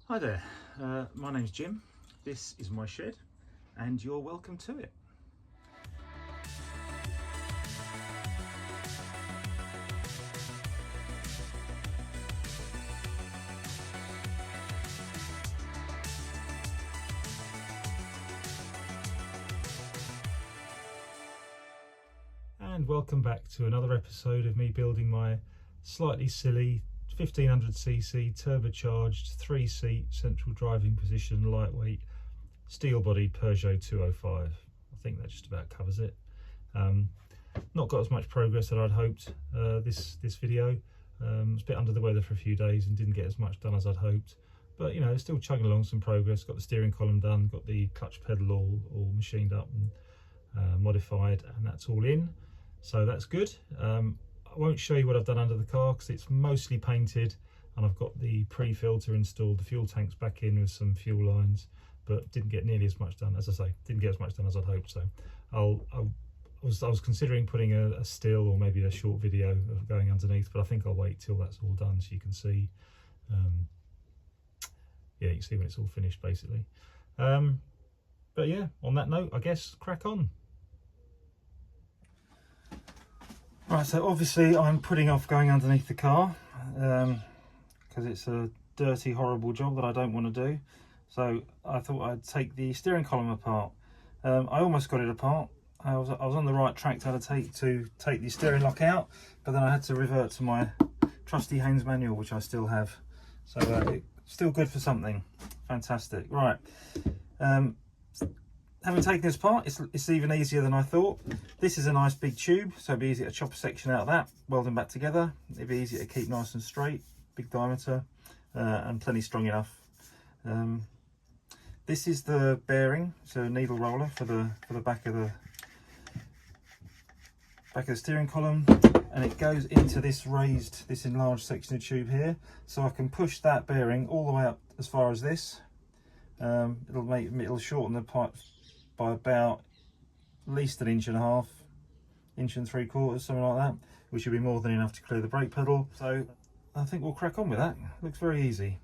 Hi there, my name's Jim, this is my shed and you're welcome to it. And welcome back to another episode of me building my slightly silly 1500cc turbocharged 3-seat central driving position lightweight steel bodied Peugeot 205. I think that just about covers it. Not got as much progress that I'd hoped this video. Was a bit under the weather for a few days and didn't get as much done as I'd hoped, but you know, still chugging along some progress. Got the steering column done, got the clutch pedal all machined up and modified, and that's all in, so that's good. I won't show you what I've done under the car because it's mostly painted, and I've got the pre-filter installed, the fuel tanks back in with some fuel lines, but didn't get nearly as much done. As I say, didn't get as much done as I'd hoped. So I was considering putting a still or maybe a short video of going underneath, but I think I'll wait till that's all done so you can see. Yeah, you can see when it's all finished basically. But yeah, on that note, I guess crack on. Right, so obviously I'm putting off going underneath the car because it's a dirty, horrible job that I don't want to do. So I thought I'd take the steering column apart. I almost got it apart. I was on the right track to take the steering lock out, but then I had to revert to my trusty Haynes manual, which I still have. So it's still good for something. Fantastic. Right. Having taken this apart, it's even easier than I thought. This is a nice big tube, so it'd be easy to chop a section out of that, weld them back together. It'd be easy to keep nice and straight, big diameter, and plenty strong enough. This is the bearing, so a needle roller for the back of the steering column, and it goes into this enlarged section of tube here, so I can push that bearing all the way up as far as this. It'll shorten the pipe by about at least 1.5 inches, 1.75 inches, something like that, which should be more than enough to clear the brake pedal. So I think we'll crack on with that. Looks very easy.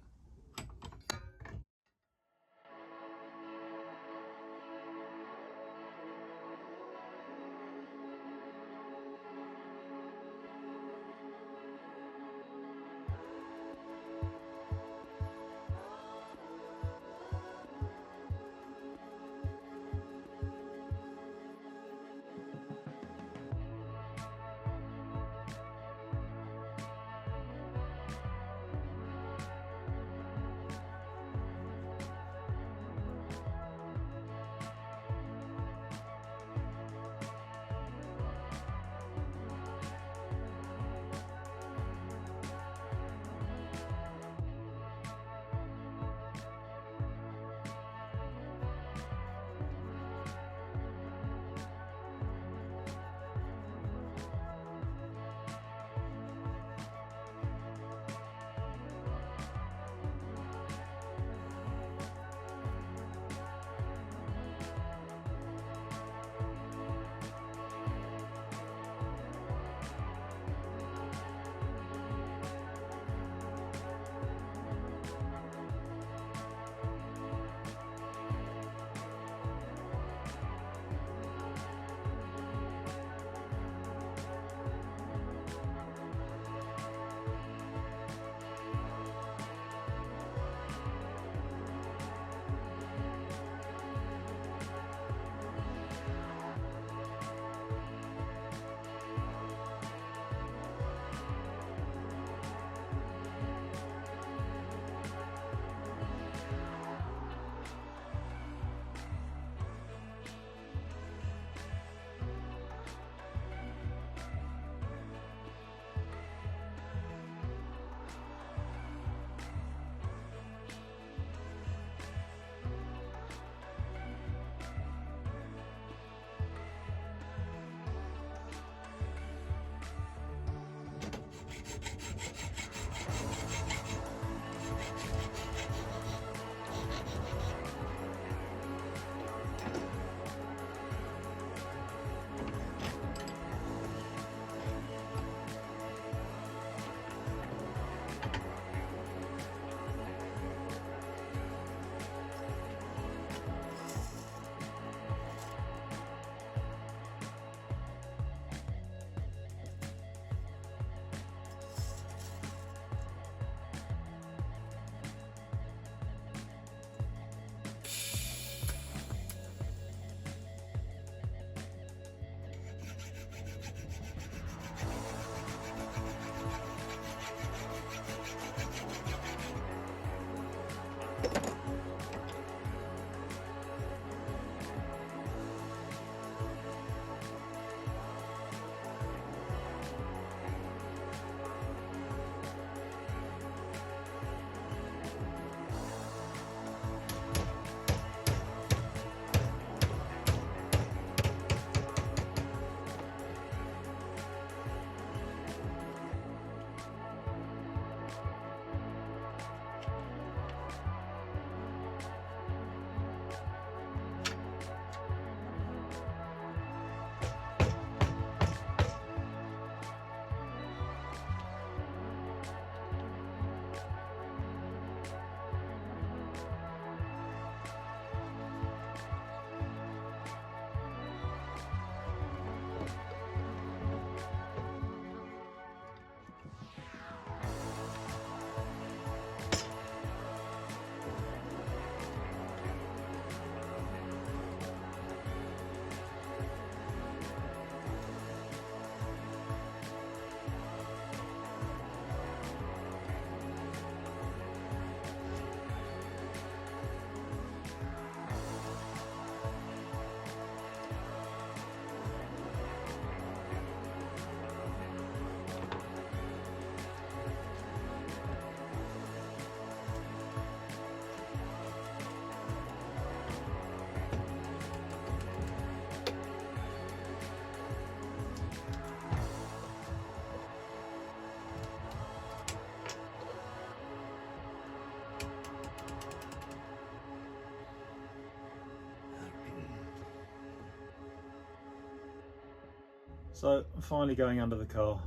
So I'm finally going under the car,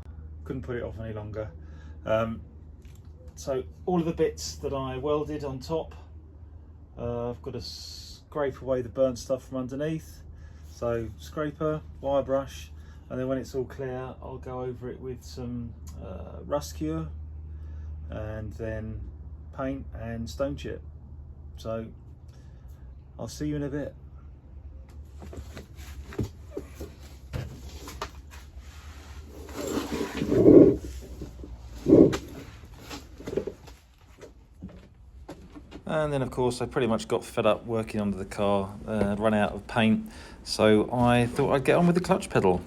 couldn't put it off any longer. So all of the bits that I welded on top, I've got to scrape away the burnt stuff from underneath. So scraper, wire brush, and then when it's all clear I'll go over it with some rust cure and then paint and stone chip. So I'll see you in a bit. And then of course I pretty much got fed up working under the car, run out of paint, so I thought I'd get on with the clutch pedal.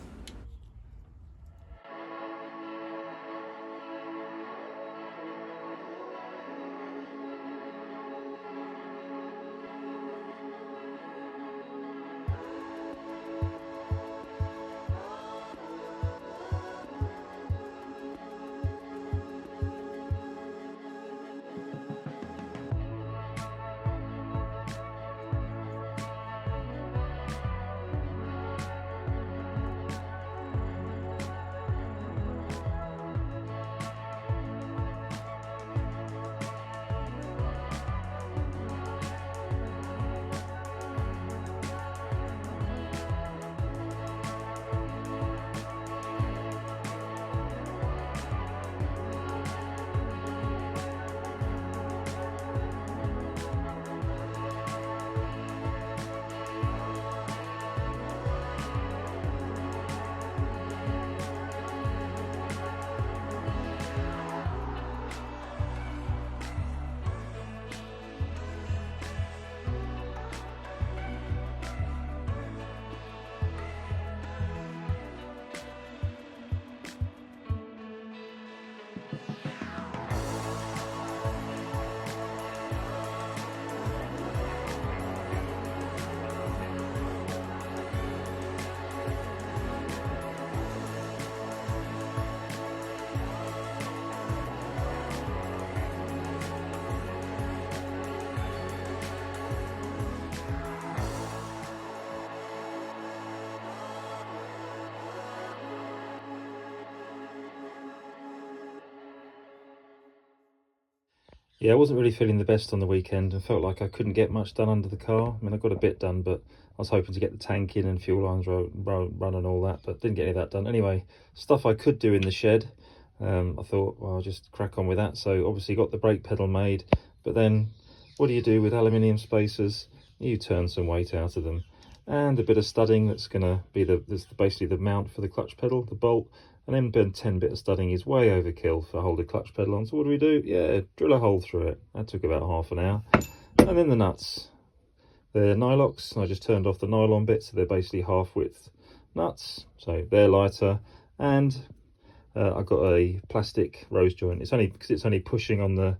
Yeah, I wasn't really feeling the best on the weekend and felt like I couldn't get much done under the car. I mean, I got a bit done, but I was hoping to get the tank in and fuel lines run and all that, but didn't get any of that done. Anyway, stuff I could do in the shed, I thought, well, I'll just crack on with that. So obviously got the brake pedal made, but then what do you do with aluminium spacers? You turn some weight out of them. And a bit of studding that's going to be basically the mount for the clutch pedal, the bolt. An M10 bit of studding is way overkill for holding clutch pedal on. So what do? Yeah, drill a hole through it. That took about half an hour. And then the nuts. They're Nylox. I just turned off the nylon bit, so they're basically half width nuts. So they're lighter, and I've got a plastic rose joint. It's only because it's only pushing on the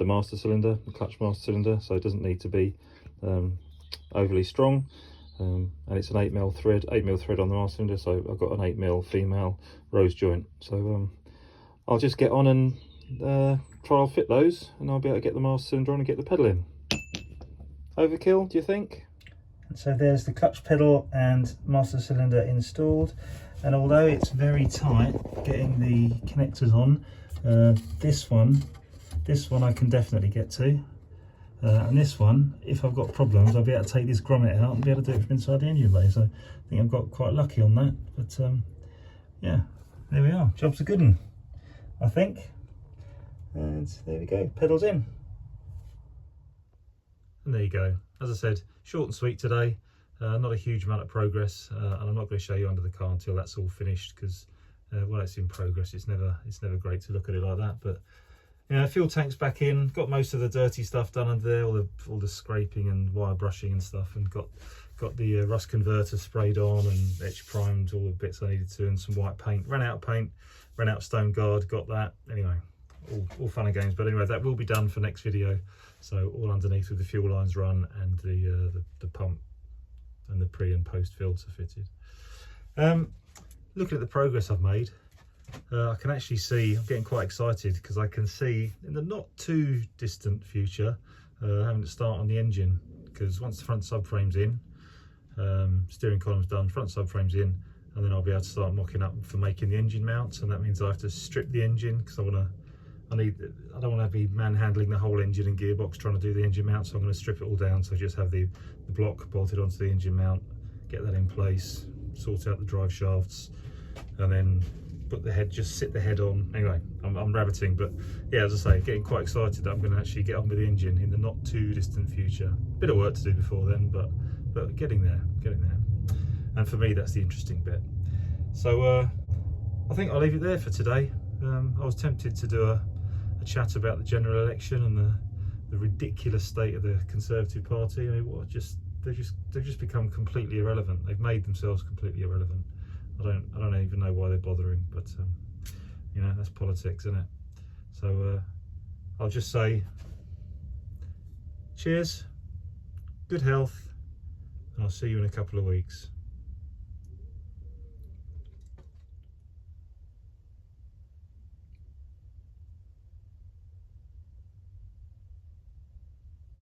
master cylinder, the clutch master cylinder, so it doesn't need to be overly strong. And it's an 8mm thread, 8mm thread on the master cylinder, so I've got an 8mm female rose joint. So I'll just get on and trial fit those, and I'll be able to get the master cylinder on and get the pedal in. Overkill, do you think? So there's the clutch pedal and master cylinder installed, and although it's very tight getting the connectors on, this one I can definitely get to, and this one, if I've got problems, I'll be able to take this grommet out and be able to do it from inside the engine bay. So I think I've got quite lucky on that. But yeah, there we are. Job's a good one, I think. And there we go, pedals in. And there you go. As I said, short and sweet today. Not a huge amount of progress, and I'm not going to show you under the car until that's all finished, because while it's in progress, it's never great to look at it like that. But yeah, fuel tank's back in. Got most of the dirty stuff done under there, all the scraping and wire brushing and stuff, and got the rust converter sprayed on and etch primed all the bits I needed to, and some white paint. Ran out of paint, ran out of stone guard, got that. Anyway, all fun and games. But anyway, that will be done for next video. So all underneath with the fuel lines run, and the pump and the pre and post filter fitted. Looking at the progress I've made, I can actually see, I'm getting quite excited, because I can see in the not too distant future having to start on the engine, because once the front subframe's in, steering column's done, front subframe's in, and then I'll be able to start mocking up for making the engine mounts. And that means I have to strip the engine, because I don't want to be manhandling the whole engine and gearbox trying to do the engine mount, so I'm going to strip it all down. So just have the block bolted onto the engine mount, get that in place, sort out the drive shafts, and then put the head, just sit the head on. Anyway, I'm rabbiting, but yeah, as I say, getting quite excited that I'm going to actually get on with the engine in the not too distant future. Bit of work to do before then, but getting there. And for me, that's the interesting bit. So I think I'll leave it there for today. I was tempted to do a chat about the general election and the ridiculous state of the Conservative Party. I mean, they've just become completely irrelevant. They've made themselves completely irrelevant. I don't even know why they're bothering, but you know, that's politics, isn't it? So I'll just say cheers, good health, and I'll see you in a couple of weeks.